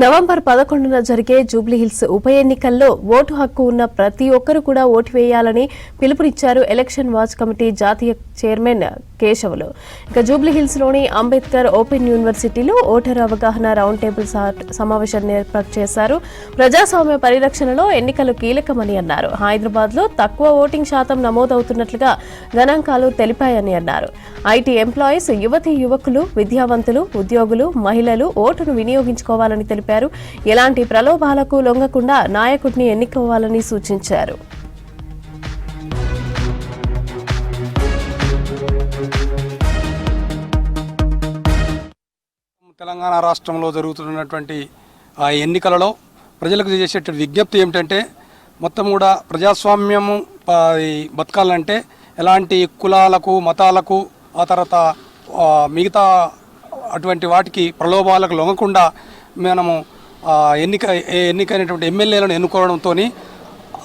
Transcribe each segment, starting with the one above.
November 11న జరిగే జూబ్లీహిల్స్ ఉప ఎన్నికల్లో ఓటు హక్కు ఉన్న ప్రతి ఒక్కరూ కూడా ఓటు వేయాలని పిలుపునిచ్చారు ఎలక్షన్ వాచ్ కమిటీ జాతీయ చైర్మన్ కేశవులు. ఇక జూబ్లీహిల్స్లోని అంబేద్కర్ ఓపెన్ యూనివర్సిటీలో ఓటరు అవగాహన రౌండ్ టేబుల్ సమావేశాన్ని ఏర్పాటు చేశారు. ప్రజాస్వామ్య పరిరక్షణలో ఎన్నికలు కీలకమని అన్నారు. హైదరాబాద్లో తక్కువ ఓటింగ్ శాతం నమోదవుతున్నట్లుగా గణాంకాలు తెలిపాయని అన్నారు. ఐటీ ఎంప్లాయీస్, యువతీ యువకులు, విద్యావంతులు, ఉద్యోగులు, మహిళలు ఓటును వినియోగించుకోవాలని తెలిపారు. ఎలాంటి ప్రలోభాలకు లొంగకుండా నాయకుడిని ఎన్నుకోవాలని సూచించారు. తెలంగాణ రాష్ట్రంలో జరుగుతున్నటువంటి ఆ ఎన్నికలలో ప్రజలకు చేసేటువంటి విజ్ఞప్తి ఏమిటంటే, మొత్తం కూడా ప్రజాస్వామ్యము బతకాలంటే ఎలాంటి కులాలకు, మతాలకు, ఆ తర్వాత మిగతా అటువంటి వాటికి ప్రలోభాలకు లొంగకుండా మనము ఎన్నికైనటువంటి ఎమ్మెల్యేలను ఎన్నుకోవడంతో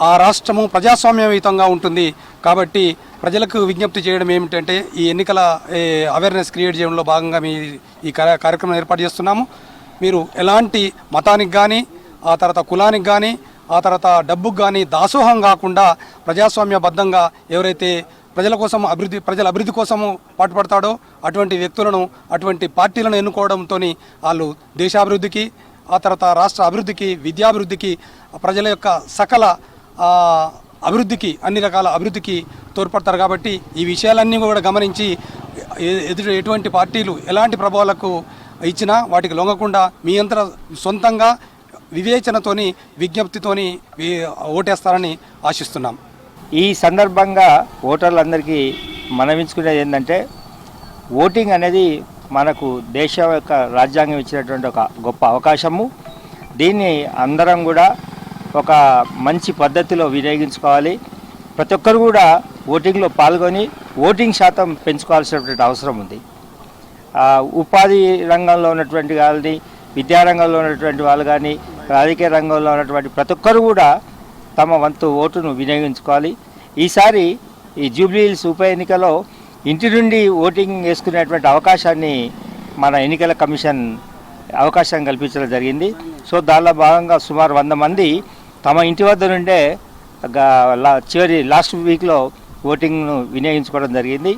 ఆ రాష్ట్రము ప్రజాస్వామ్యయుతంగా ఉంటుంది. కాబట్టి ప్రజలకు విజ్ఞప్తి చేయడం ఏమిటంటే, ఈ ఎన్నికల అవేర్నెస్ క్రియేట్ చేయడంలో భాగంగా ఈ కార్యక్రమం ఏర్పాటు చేస్తున్నాము. మీరు ఎలాంటి మతానికి కానీ, ఆ తర్వాత కులానికి కానీ, ఆ తర్వాత డబ్బుకు కానీ దాసోహం కాకుండా ప్రజాస్వామ్యబద్ధంగా ఎవరైతే ప్రజల అభివృద్ధి కోసము పాటుపడతాడో అటువంటి వ్యక్తులను, అటువంటి పార్టీలను ఎన్నుకోవడంతో వాళ్ళు దేశాభివృద్ధికి, ఆ తర్వాత రాష్ట్ర అభివృద్ధికి, విద్యాభివృద్ధికి, ప్రజల యొక్క సకల అభివృద్ధికి, అన్ని రకాల అభివృద్ధికి తోడ్పడతారు. కాబట్టి ఈ విషయాలన్నీ కూడా గమనించి ఎటువంటి పార్టీలు ఎలాంటి ప్రభావాలకు ఇచ్చినా వాటికి లొంగకుండా మీ అంతర సొంతంగా వివేచనతోని, విజ్ఞప్తితోని ఓటేస్తారని ఆశిస్తున్నాం. ఈ సందర్భంగా ఓటర్లందరికీ మనవించుకునేది ఏంటంటే, ఓటింగ్ అనేది మనకు దేశం యొక్క రాజ్యాంగం ఇచ్చినటువంటి ఒక గొప్ప అవకాశము. దీన్ని అందరం కూడా ఒక మంచి పద్ధతిలో వినియోగించుకోవాలి. ప్రతి ఒక్కరు కూడా ఓటింగ్లో పాల్గొని ఓటింగ్ శాతం పెంచుకోవాల్సినటువంటి అవసరం ఉంది. ఉపాధి రంగంలో ఉన్నటువంటి వాళ్ళని, విద్యారంగంలో ఉన్నటువంటి వాళ్ళు కానీ, రాజకీయ రంగంలో ఉన్నటువంటి ప్రతి ఒక్కరు కూడా తమ వంతు ఓటును వినియోగించుకోవాలి. ఈసారి ఈ జూబ్లీహిల్స్ ఉప ఎన్నికలో ఇంటి నుండి ఓటింగ్ వేసుకునేటువంటి అవకాశాన్ని మన ఎన్నికల కమిషన్ అవకాశం కల్పించడం జరిగింది. సో దానిలో భాగంగా సుమారు 100 మంది తమ ఇంటి వద్ద నుండే లాస్ట్ వీక్లో ఓటింగ్ను వినియోగించుకోవడం జరిగింది.